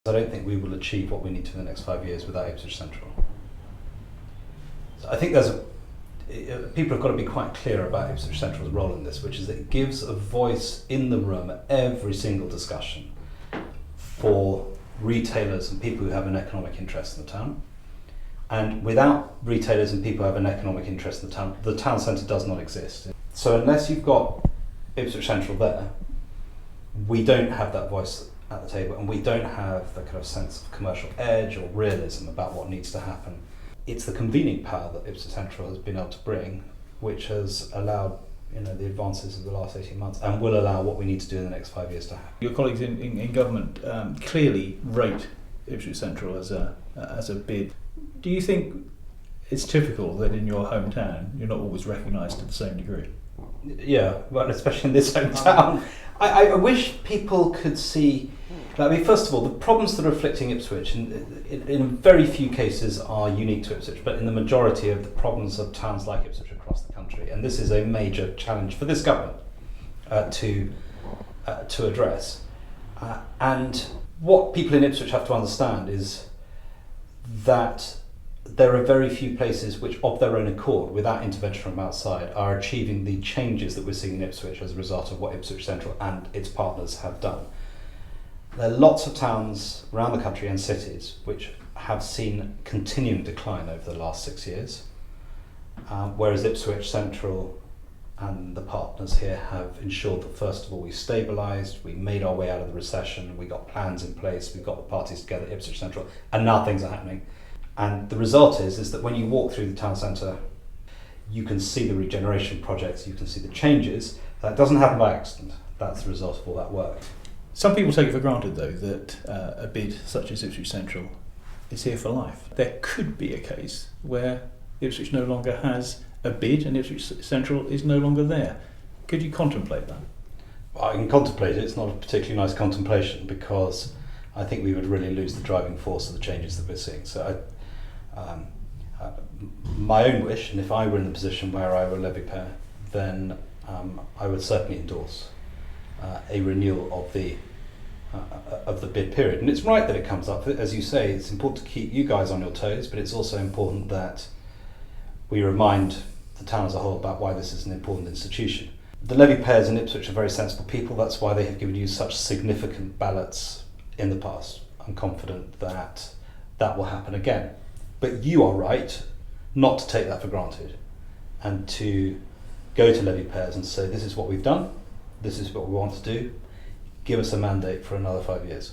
I don't think we will achieve what we need to in the next 5 years without Ipswich Central. So I think people have got to be quite clear about Ipswich Central's role in this, which is that it gives a voice in the room at every single discussion for retailers and people who have an economic interest in the town. And without retailers and people who have an economic interest in the town centre does not exist. So unless you've got Ipswich Central there, we don't have that voice at the table, and we don't have the kind of sense of commercial edge or realism about what needs to happen. It's the convening power that Ipswich Central has been able to bring, which has allowed the advances of the last 18 months and will allow what we need to do in the next 5 years to happen. Your colleagues in government clearly rate Ipswich Central as a bid. Do you think it's typical that in your hometown you're not always recognised to the same degree? Yeah, well, especially in this hometown. I wish people could see. First of all, the problems that are afflicting Ipswich, in very few cases, are unique to Ipswich, but in the majority of the problems of towns like Ipswich across the country, and this is a major challenge for this government to address. And what people in Ipswich have to understand is that there are very few places which, of their own accord, without intervention from outside, are achieving the changes that we're seeing in Ipswich as a result of what Ipswich Central and its partners have done. There are lots of towns around the country and cities which have seen continuing decline over the last 6 years, whereas Ipswich Central and the partners here have ensured that, first of all, we stabilised, we made our way out of the recession, we got plans in place, we got the parties together at Ipswich Central, and now things are happening. And the result is that when you walk through the town centre, you can see the regeneration projects, you can see the changes. That doesn't happen by accident. That's the result of all that work. Some people take it for granted, though, that a bid such as Ipswich Central is here for life. There could be a case where Ipswich no longer has a bid and Ipswich Central is no longer there. Could you contemplate that? Well, I can contemplate it. It's not a particularly nice contemplation because I think we would really lose the driving force of the changes that we're seeing. So my own wish, and if I were in the position where I were a levy payer, then I would certainly endorse a renewal of the bid period. And it's right that it comes up. As you say, it's important to keep you guys on your toes, but it's also important that we remind the town as a whole about why this is an important institution. The levy payers in Ipswich are very sensible people. That's why they have given you such significant ballots in the past. I'm confident that that will happen again. But you are right not to take that for granted and to go to levy payers and say, this is what we've done, this is what we want to do, give us a mandate for another 5 years.